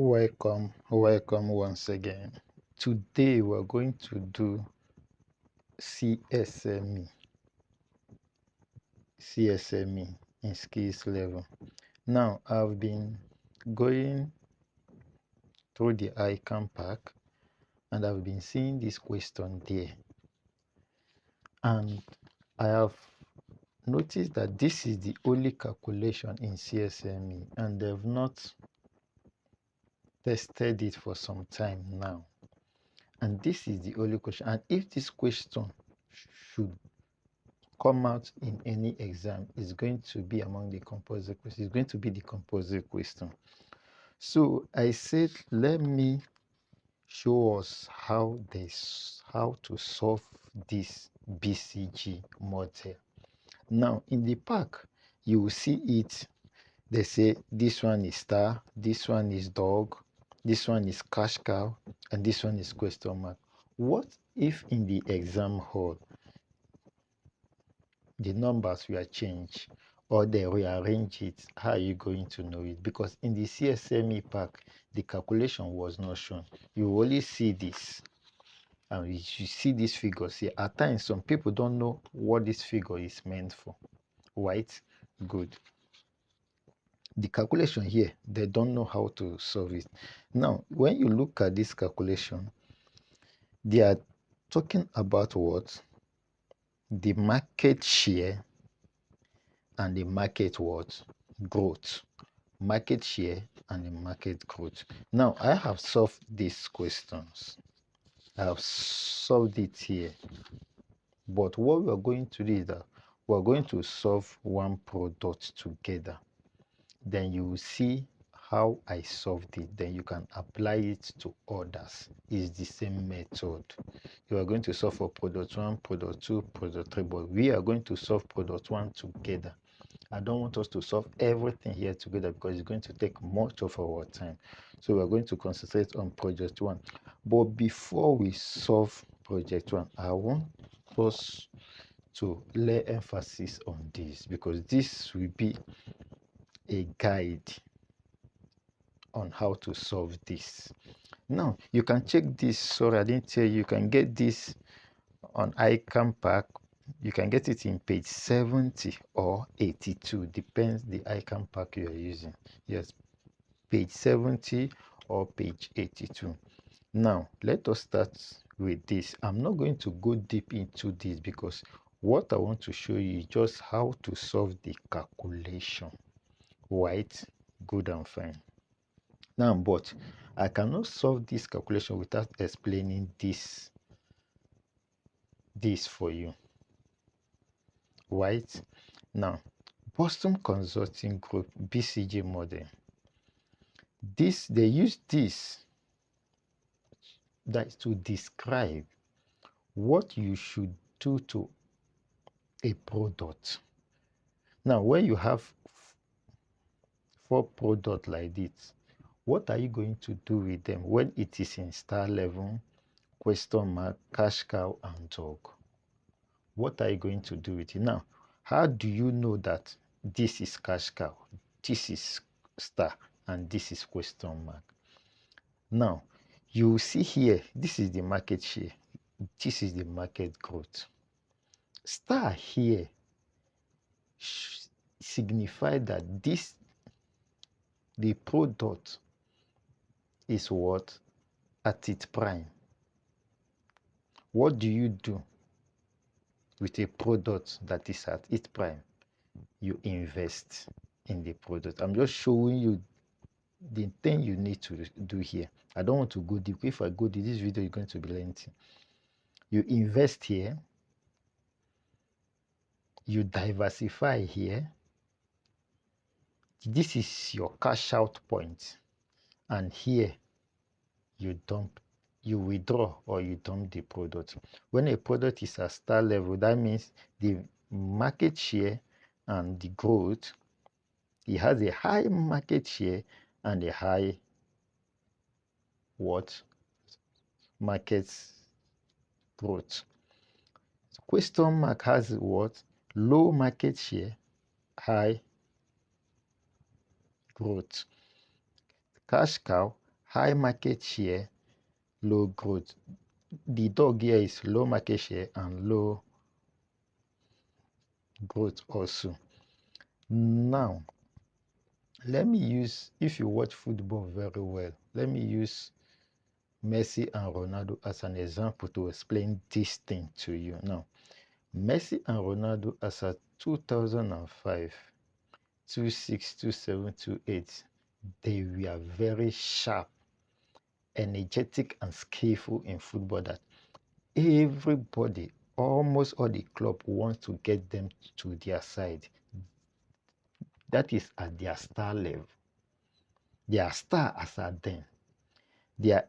Welcome once again. Today we're going to do CSME in skills level. Now I've been going through the ICAN pack and I've been seeing this question there, and I have noticed that this is the only calculation in CSME and they've not tested it for some time now. And this is the only question. And if this question should come out in any exam, it's going to be among the composite questions. It's going to be the composite question. So I said, let me show us how to solve this BCG model. Now in the pack, you will see it. They say this one is star, this one is dog, this one is cash cow, and this one is question mark. What if in the exam hall the numbers were changed or they rearrange it? How are you going to know it? Because in the CSME pack, the calculation was not shown. You only see this. And you see these figures here. At times, some people don't know what this figure is meant for. Right? Good. The calculation here, they don't know how to solve it. Now, when you look at this calculation, they are talking about what? The market share and the market what? Growth. Market share and the market growth. Now, I have solved these questions. I have solved it here. But what we are going to do is that we are going to solve one product together. Then you will see how I solved it. Then you can apply it to others. It's the same method. You are going to solve for product 1, product 2, product 3, but we are going to solve product 1 together. I don't want us to solve everything here together because it's going to take much of our time. So we're going to concentrate on project 1. But before we solve project 1, I want us to lay emphasis on this because this will be a guide on how to solve this. Now, you can check this. Sorry, I didn't tell you. You can get this on ICAN pack. You can get it in page 70 or 82, depends the ICAN pack you are using. Yes, page 70 or page 82. Now, let us start with this. I'm not going to go deep into this because what I want to show you is just how to solve the calculation. Right? Good and fine. Now, but I cannot solve this calculation without explaining this for you. Right? Now, Boston Consulting Group BCG model. They use this that to describe what you should do to a product. Now, when you have 4 products like this, what are you going to do with them when it is in star level, question mark, cash cow, and dog? What are you going to do with it? Now, how do you know that this is cash cow, this is star, and this is question mark? Now, you see here, this is the market share, this is the market growth. Star here signify that the product is what? At its prime. What do you do with a product that is at its prime? You invest in the product. I'm just showing you the thing you need to do here. I don't want to go deep. If I go deep, this video is going to be lengthy. You invest here. You diversify here. This is your cash out point. And here, you withdraw or you dump the product. When a product is at star level, that means the market share and the growth, it has a high market share and a high market growth. Question mark has what? Low market share, high growth. Cash cow high market share, low growth. The dog here is low market share and low growth also. Now, let me use, if you watch football very well, let me use Messi and Ronaldo as an example to explain this thing to you. Now, Messi and Ronaldo as at 2005, 26, 27, 28, they were very sharp, energetic, and skillful in football that everybody, almost all the club wants to get them to their side. That is at their star level. Their star as at then. Their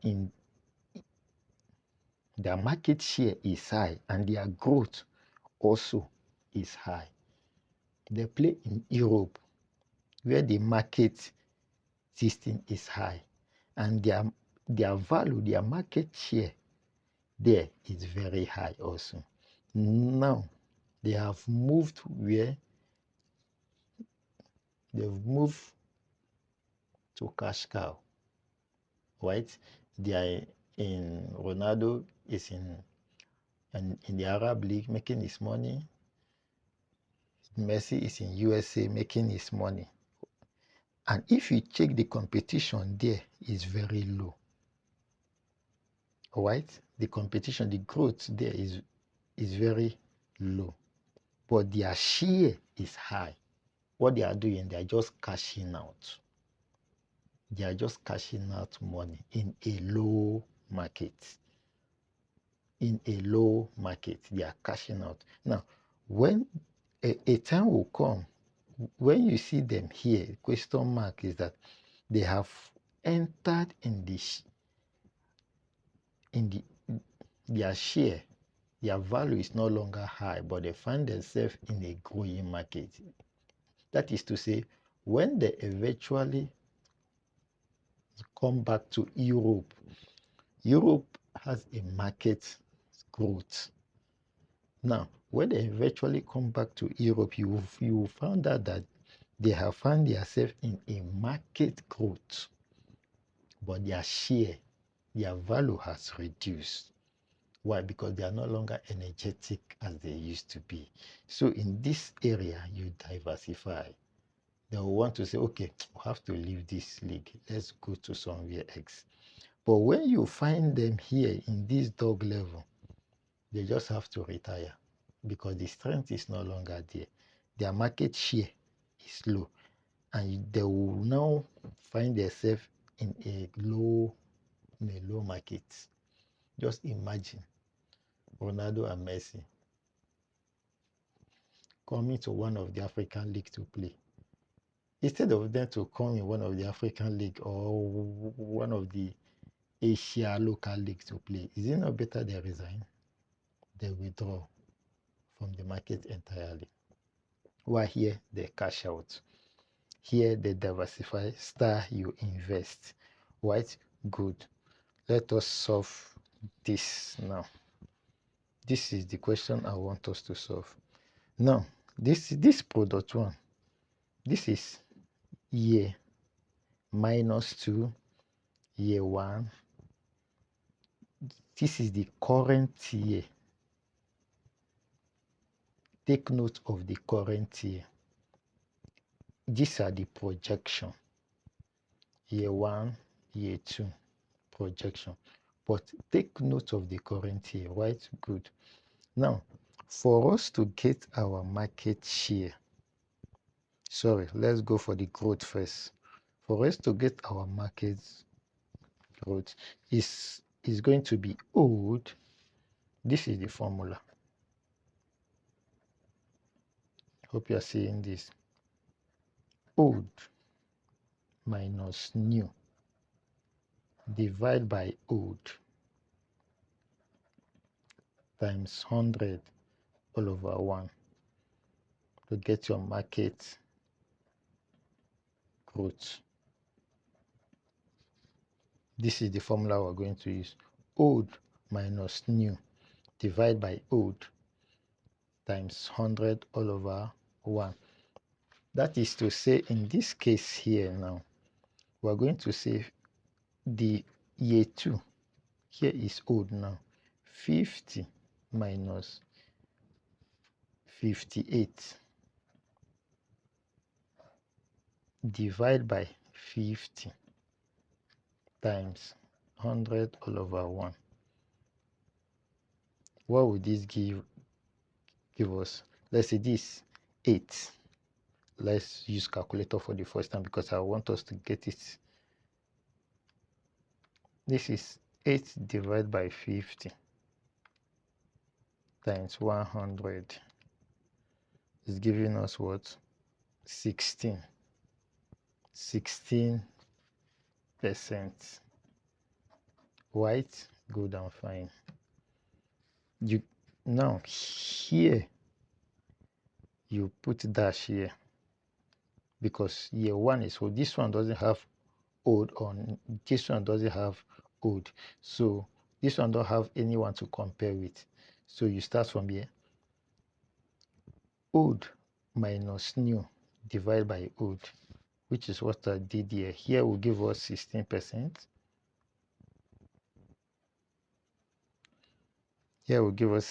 market share is high and their growth also is high. They play in Europe where the market system is high and their value, their market share there is very high also. Now they have moved where they've moved to cash cow, right? They are in Ronaldo is in the Arab League making his money. Messi is in USA making his money. And if you check the competition there is very low. Right? The competition, the growth there is very low. But their share is high. What they are doing, they are just cashing out. They are just cashing out money in a low market. In a low market, they are cashing out. Now, when a time will come, when you see them here, question mark is that they have entered in their share, their value is no longer high, but they find themselves in a growing market. That is to say, when they eventually come back to Europe, Europe has a market growth. Now, when they eventually come back to Europe, you will find out that they have found themselves in a market growth, but their share, their value has reduced. Why? Because they are no longer energetic as they used to be. So in this area, you diversify. They will want to say, okay, we have to leave this league. Let's go to somewhere else. But when you find them here in this dog level, they just have to retire because the strength is no longer there. Their market share is low. And they will now find themselves in a low market. Just imagine Ronaldo and Messi coming to one of the African league to play. Instead of them to come in one of the African league or one of the Asia local league to play, is it not better they resign? They withdraw from the market entirely. While here they cash out. Here they diversify. Star, you invest. Right? Good. Let us solve this now. This is the question I want us to solve. Now, this product one, this is year -2, year 1. This is the current year. Take note of the current year. These are the projection. Year 1, year 2, projection. But take note of the current year, right? Good. Now, for us to get our market share, let's go for the growth first. For us to get our market growth is going to be old. This is the formula. Hope you are seeing this. Old minus new divide by old times 100 all over 1 to get your market growth. This is the formula we're going to use. Old minus new divide by old times 100 all over 1. That is to say, in this case here now, we're going to say the year 2, here is old now. 50 minus 58 divide by 50 times 100 all over 1. What would this give us? Let's say this 8. Let's use calculator for the first time because I want us to get it. This is 8 divided by 50 times 100 is giving us what? 16. 16%. White, good and fine. You now here you put dash here because year 1 is old. This one doesn't have old on, this one doesn't have old, so this one don't have anyone to compare with. So you start from here. Old minus new divided by old, which is what I did here. Here will give us 16%. Here will give us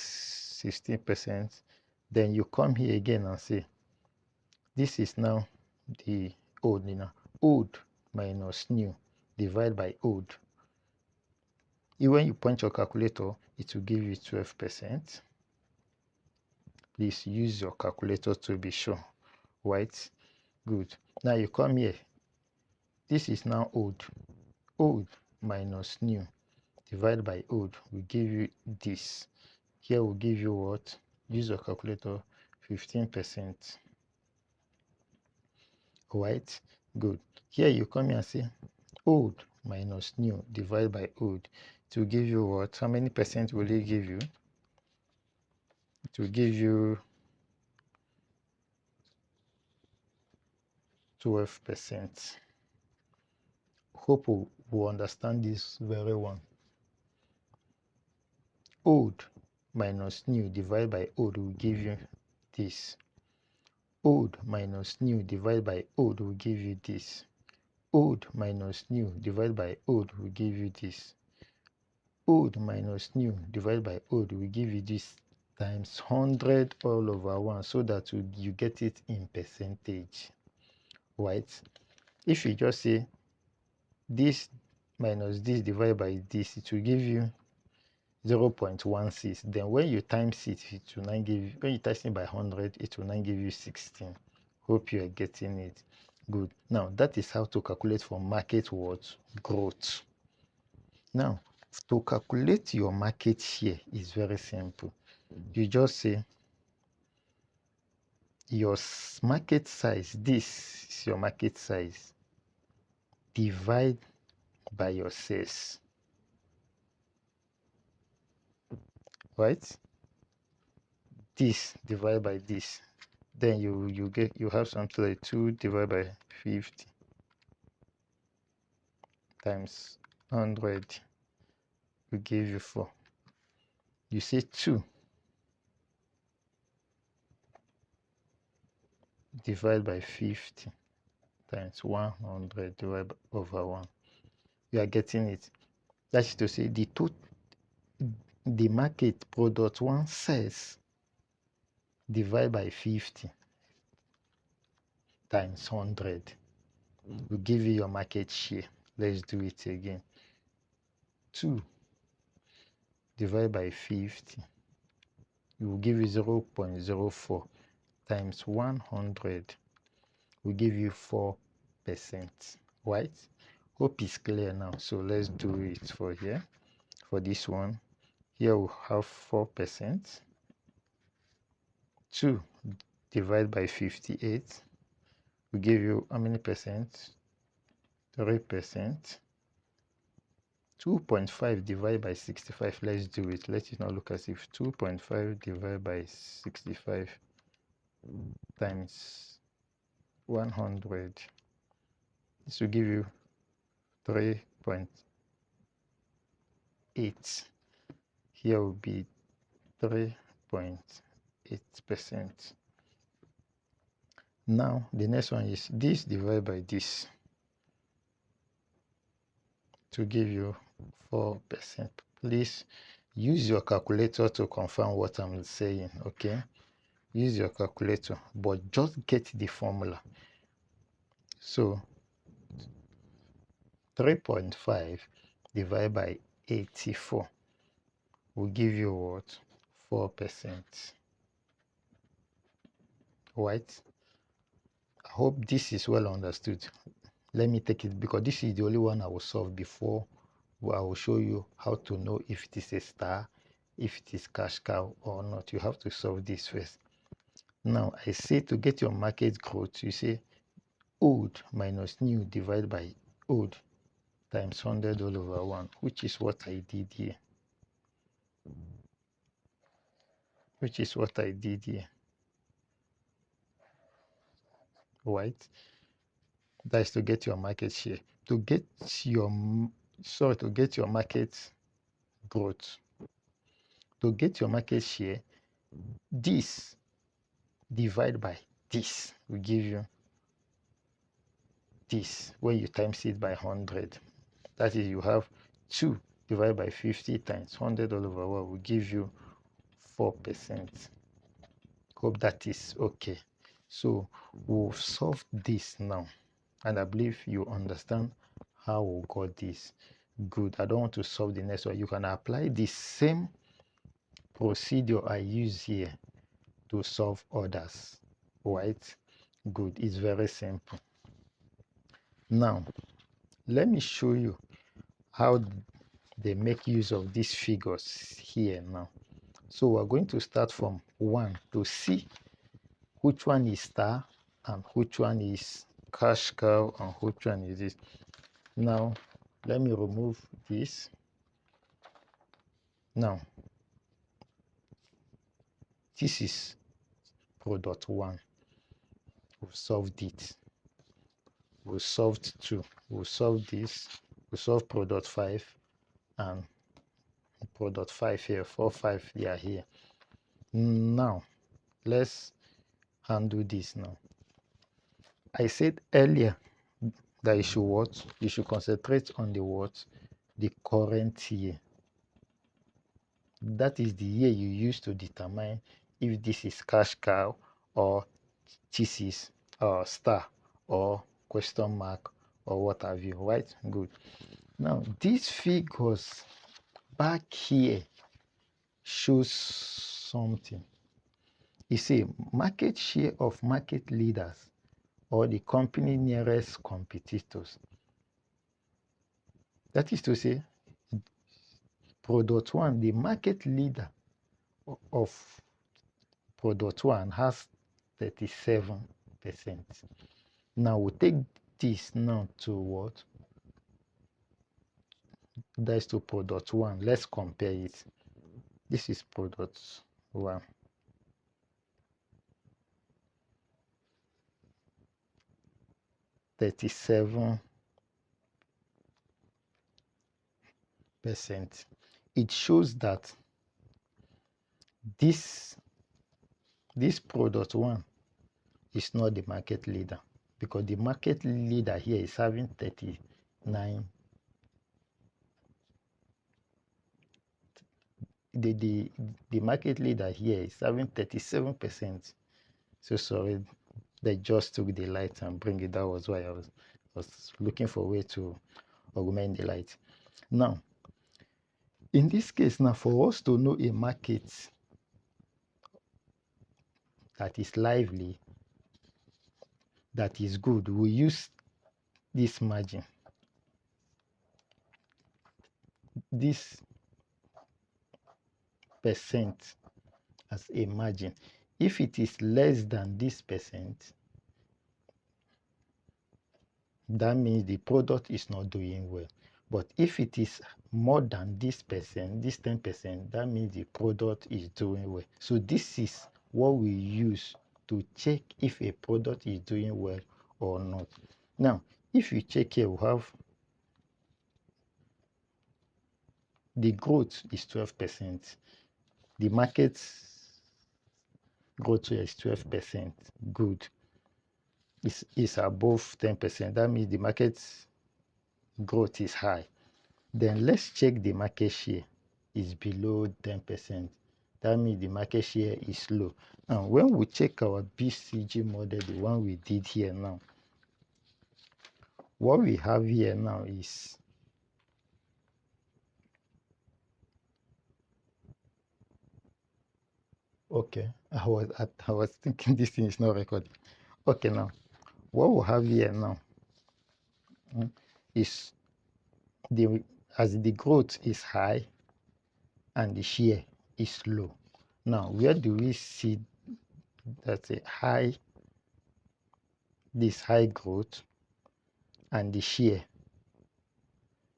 16%. Then you come here again and say, this is now the old, old minus new divided by old. When you point your calculator, it will give you 12%. Please use your calculator to be sure. Right? Good. Now you come here. This is now old. Old minus new divided by old will give you this. Here will give you what? Use your calculator, 15%. Right? Good. Here you come here and say old minus new divided by old. It will give you what? How many percent will it give you? It will give you 12%. Hope we understand this very well. Old minus new divided by old will give you this. Old minus new divided by old will give you this. Old minus new divided by old will give you this. Old minus new divided by old will give you this times 100 all over 1, so that you get it in percentage. Right? If you just say this minus this divided by this, it will give you 0.16. Then when you times it, it will now give you, when you times it by 100, it will now give you 16. Hope you are getting it. Good. Now that is how to calculate for market what? Growth. Now to calculate your market share is very simple. You just say your market size, this is your market size, divide by your sales. Right? This divided by this. Then you have something like 2 divided by 50 times 100 will give you 4. You say 2 divided by 50 times 100 divided over 1. You are getting it. That is to say the market product 1 sells divided by 50 times 100 will give you your market share. Let's do it again. 2 divided by 50 it will give you 0.04 times 100 will give you 4%. Right? Hope it's clear now. So let's do it for here. For this one, here we'll have 4%. 2 divided by 58 will give you how many percent? 3%. 2.5 divided by 65. Let's do it. Let it not look as if 2.5 divided by 65 times 100. This will give you 3.8. Here will be 3.8%. Now the next one is this divided by this. to give you 4%. Please use your calculator to confirm what I'm saying, okay? Use your calculator, but just get the formula. So 3.5 divided by 84 will give you what? 4%. Right? I hope this is well understood. Let me take it because this is the only one I will solve before I will show you how to know if it is a star, if it is cash cow or not. You have to solve this first. Now I say to get your market growth, you say old minus new divided by old times 100 all over 1, which is what I did here. Which is what I did here. Right? That is to get your market share. To get your market growth. To get your market share, this divide by this will give you this when you times it by 100. That is, you have 2 divided by 50 times 100 all over 1 will give you 4%. Hope that is okay. So we'll solve this now. And I believe you understand how we got this. Good. I don't want to solve the next one. You can apply the same procedure I use here to solve others. Right? Good. It's very simple. Now, let me show you how they make use of these figures here now. So we're going to start from 1 to see which one is star and which one is cash cow and which one is this. Now, let me remove this. Now, this is product 1. We've solved it. We solved 2. We solved this. We solved product 5 and product 5 here. 4, 5, they are here. Now, let's handle this now. I said earlier that you should what? You should concentrate on the what? The current year. That is the year you use to determine if this is cash cow or this is star or question mark or what have you, right? Good. Now, these figures back here shows something. You see, market share of market leaders or the company nearest competitors. That is to say, product 1, the market leader of product 1 has 37%. Now we take this now to what? That is to product 1. Let's compare it. This is product 1. %37. It shows that this product 1 is not the market leader because the market leader here is having 39. The market leader here is having 37%. So sorry, they just took the light and bring it. That was why I was looking for a way to augment the light. Now, in this case, now for us to know a market that is lively, that is good, we use this margin. This percent as a margin. If it is less than this percent, that means the product is not doing well. But if it is more than this percent, this 10%, that means the product is doing well. So this is what we use to check if a product is doing well or not. Now, if you check here, we have the growth is 12%. The market growth rate is 12%. Good. It's above 10%. That means the market growth is high. Then let's check the market share is below 10%. That means the market share is low. Now, when we check our BCG model, the one we did here now, what we have here now is okay. I was thinking this thing is not recording. Okay, now what we have here now is the as the growth is high and the share is low. Now, where do we see that a high, this high growth and the share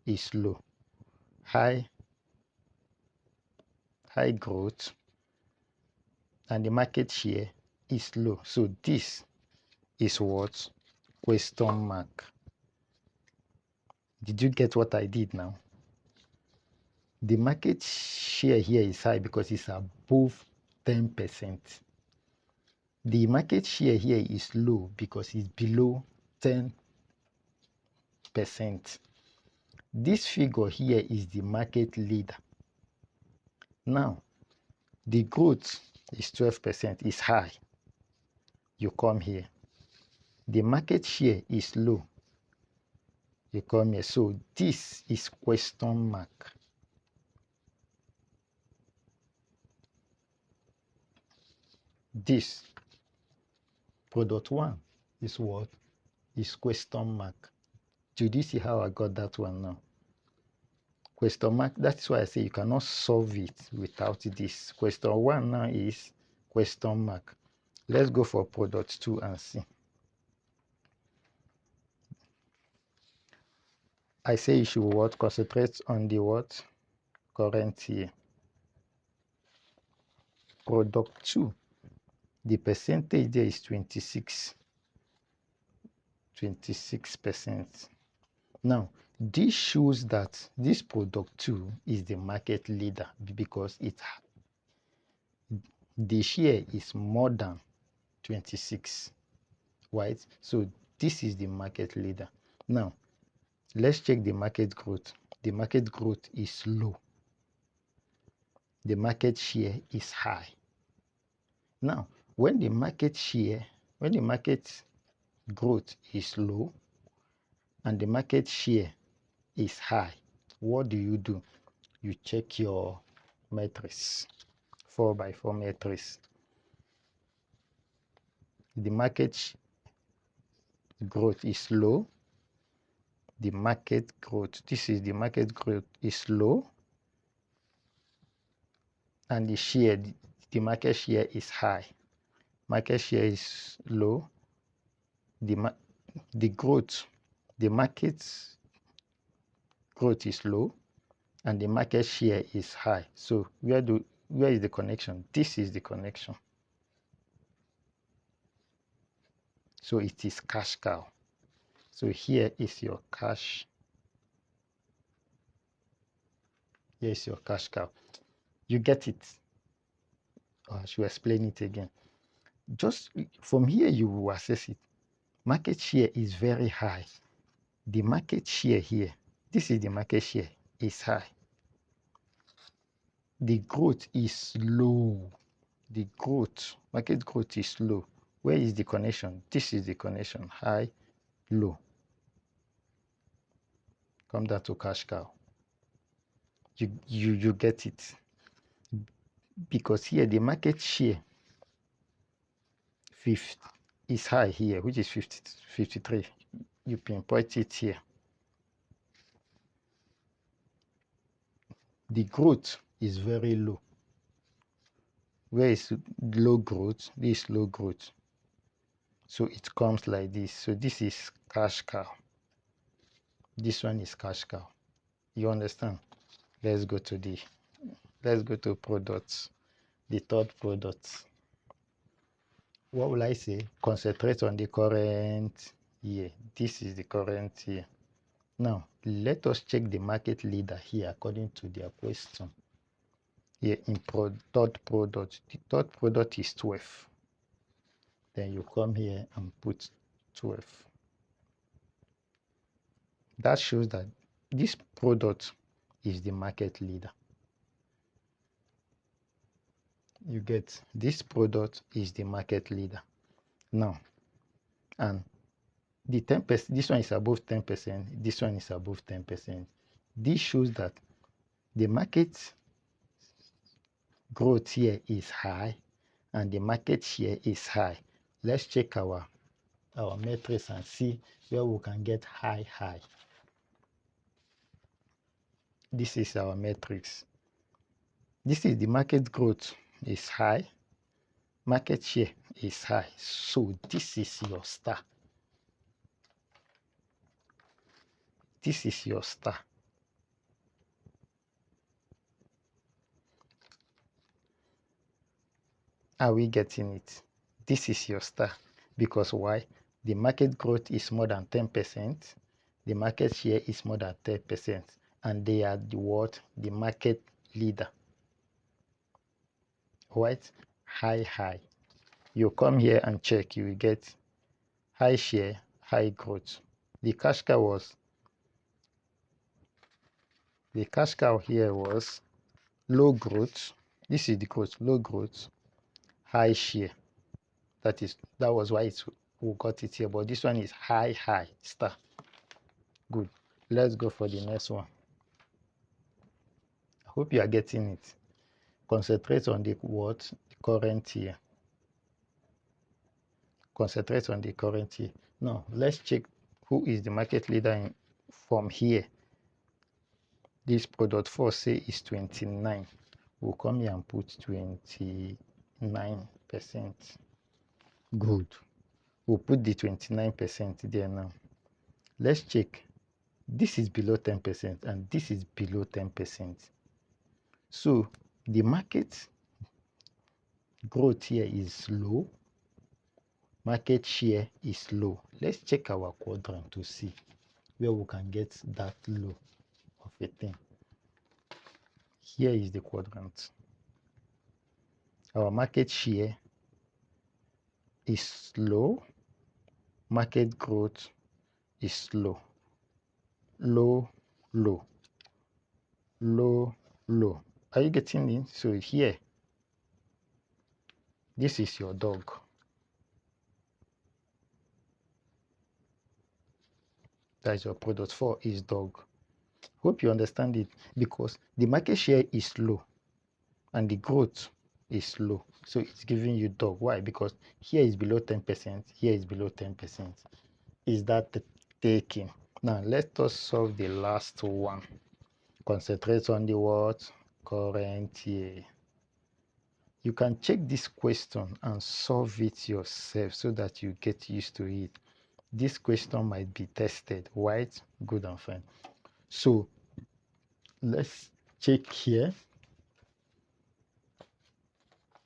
is low? High growth and the market share is low. So this is what? Question mark. Did you get what I did now? The market share here is high because it's above 10%. The market share here is low because it's below 10%. This figure here is the market leader. Now, the growth is 12%, is high. You come here. The market share is low. You come here. So this is question mark. This product one is what? Is question mark. Did you see how I got that one now? Question mark. That's why I say you cannot solve it without this. Question one now is question mark. Let's go for product two and see. I say you should what? Concentrate on the what? Current year. Product 2, the percentage there is 26%. Now, this shows that this product 2 is the market leader because the share is more than 26, right? So this is the market leader. Now, let's check the market growth. The market growth is low. The market share is high. Now, when the market growth is low and the market share is high, what do? You check your matrix, 4x4 matrix. The market growth is low. The market growth, this is the market growth is low, and the market share is high. Market share is low. The market growth is low, and the market share is high. So where is the connection? This is the connection. So it is cash cow. So here is your cash. Here is your cash cow. You get it? I should explain it again. Just from here, you will assess it. Market share is very high. The market share here, this is the market share, is high. The growth is low. Market growth is low. Where is the connection? This is the connection. High, low. Come down to cash cow. You get it. Because here the market share is high here, which is 53. You pinpoint it here. The growth is very low. Where is low growth? This is low growth. So it comes like this. So this is cash cow. This one is cash cow. You understand? Let's go to products. The third product. What will I say? Concentrate on the current year. This is the current year. Now, let us check the market leader here according to their question. Here in third product. The third product is 12. Then you come here and put 12. That shows that this product is the market leader. You get, this product is the market leader. Now, and the 10%, this one is above 10%, this one is above 10%. This shows that the market growth here is high and the market share is high. Let's check our metrics and see where we can get high. This is our metrics. This is the market growth is high, market share is high. So this is your star. This is your star. Are we getting it? This is your star. Because why? The market growth is more than 10%. The market share is more than 10%. And they are the what? The market leader. Right? High. You come here and check, you will get high share, high growth. The cash cow here was low growth. This is the growth, low growth, high share. That was why we got it here. But this one is high star. Good. Let's go for the next one. I hope you are getting it. Concentrate on the what? The current year. Concentrate on the current year. Now, let's check who is the market leader from here. This product 4 say is 29. We'll come here and put 29%. Good. We'll put the 29% there now. Let's check. This is below 10% and this is below 10%. So the market growth here is low. Market share is low. Let's check our quadrant to see where we can get that low of a thing. Here is the quadrant. Our market share is low. Market growth is low. Low. Are you getting it? So here, this is your dog. That is your product 4 is dog. Hope you understand it, because the market share is low and the growth is low. So it's giving you dog. Why? Because here is below 10%, here is below 10%. Is that taking? Now let us solve the last one. Concentrate on the what? Current year. You can check this question and solve it yourself so that you get used to it. This question might be tested, right? Good and fine. So let's check here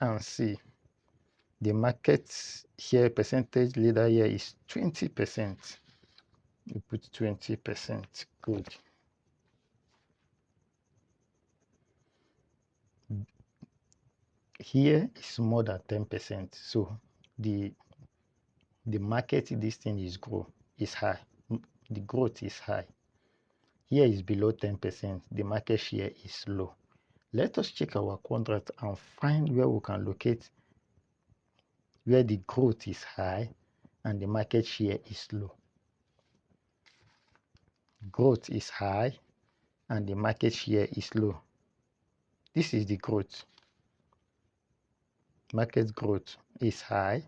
and see. The market here, percentage leader here is 20%. You put 20%. Good. Here is more than 10%. So the market, this thing is high. The growth is high. Here is below 10%. The market share is low. Let us check our quadrant and find where we can locate where the growth is high and the market share is low. Growth is high and the market share is low. This is the growth. Market growth is high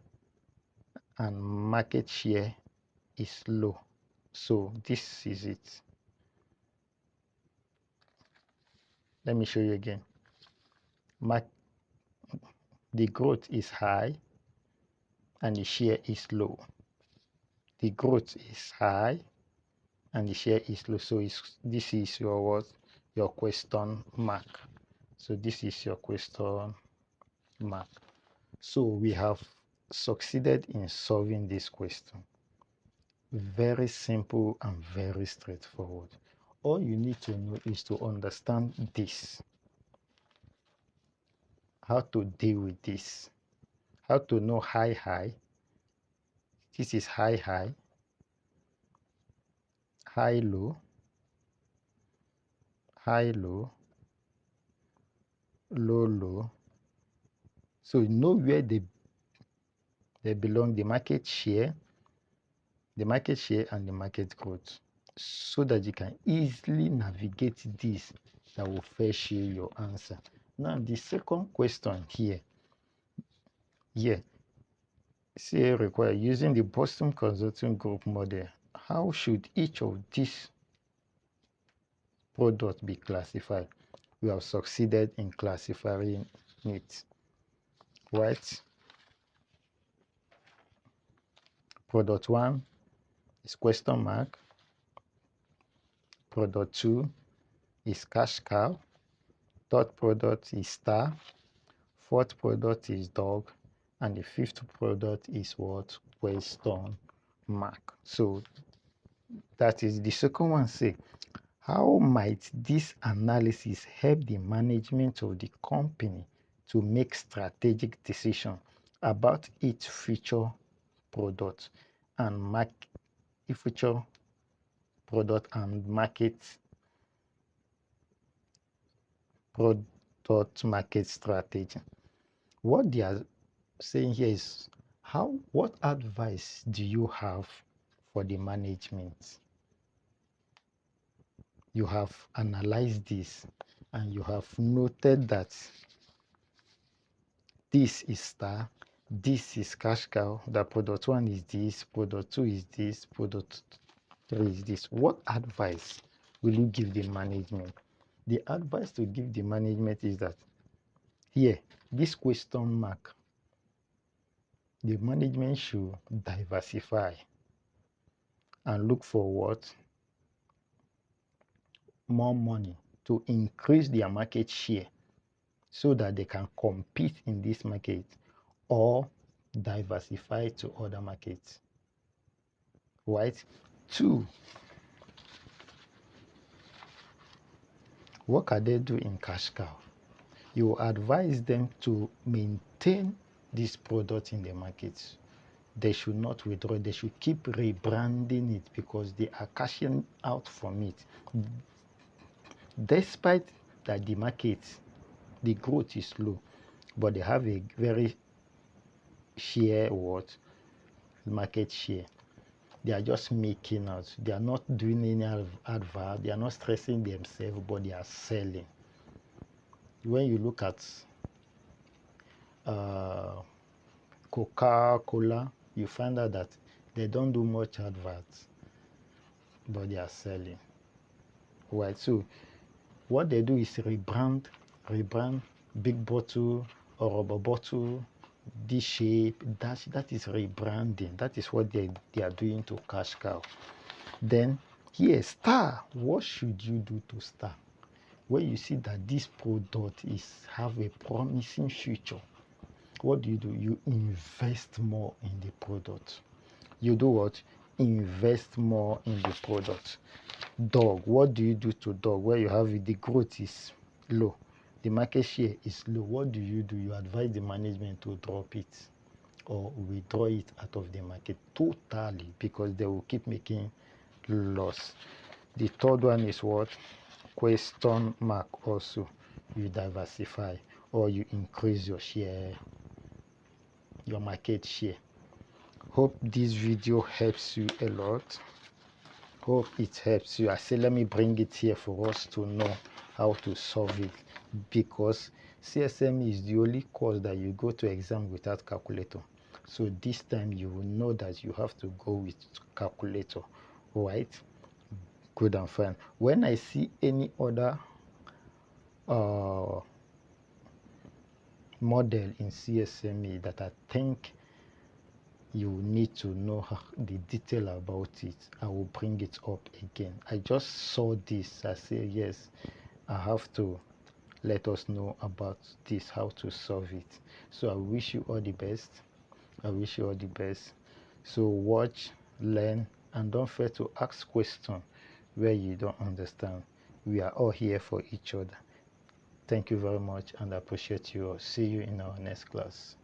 and market share is low. So this is it. Let me show you again. The growth is high and the share is low. The growth is high and the share is low. So this is your what? Your question mark. So this is your question mark. So we have succeeded in solving this question. Very simple and very straightforward. All you need to know is to understand this. How to deal with this. How to know high. This is high, low, high, low, low, low. So you know where they belong, the market share and the market growth, so that you can easily navigate this. That will fetch you your answer. Now the second question here, say require using the Boston Consulting Group model, how should each of these products be classified? We have succeeded in classifying it, right? Product 1 is question mark, product 2 is cash cow, third product is star, fourth product is dog, and the fifth product is what? Question mark. So that is the second one. Say, how might this analysis help the management of the company to make strategic decisions about its future product and market product market strategy? What they are saying here is, what advice do you have for the management? You have analyzed this and you have noted that this is star, this is cash cow, that product 1 is this, product 2 is this, product 3 is this. What advice will you give the management? The advice to give the management is that here, this question mark, the management should diversify and look for what? More money to increase their market share so that they can compete in this market, or diversify to other markets, right? 2, what can they do in cash cow? You advise them to maintain this product in the market. They should not withdraw. They should keep rebranding it because they are cashing out from it. Despite that the market, the growth is low, but they have a very market share. They are just making out. They are not doing any advert. They are not stressing themselves, but they are selling. When you look at Coca-Cola, you find out that they don't do much adverts, but they are selling. Right? So what they do is rebrand, big bottle or rubber bottle, this shape, that is rebranding. That is what they are doing to cash cow. Then here, star. What should you do to star? When you see that this product have a promising future, what do? You invest more in the product. You do what? Invest more in the product. Dog. What do you do to dog? Where you have the growth is low, the market share is low. What do? You advise the management to drop it or withdraw it out of the market totally, because they will keep making loss. The third one is what? Question mark. Also, you diversify or you increase your share, your market share. Hope this video helps you a lot. Hope it helps you. I say let me bring it here for us to know how to solve it, because CSME is the only course that you go to exam without calculator. So this time you will know that you have to go with calculator, right? Good and fine. When I see any other model in CSME that I think you need to know the detail about it, I will bring it up again. I just saw this. I say yes, I have to let us know about this, how to solve it. So I wish you all the best. I wish you all the best. So watch, learn, and don't fear to ask questions where you don't understand. We are all here for each other. Thank you very much, and I appreciate you all. See you in our next class.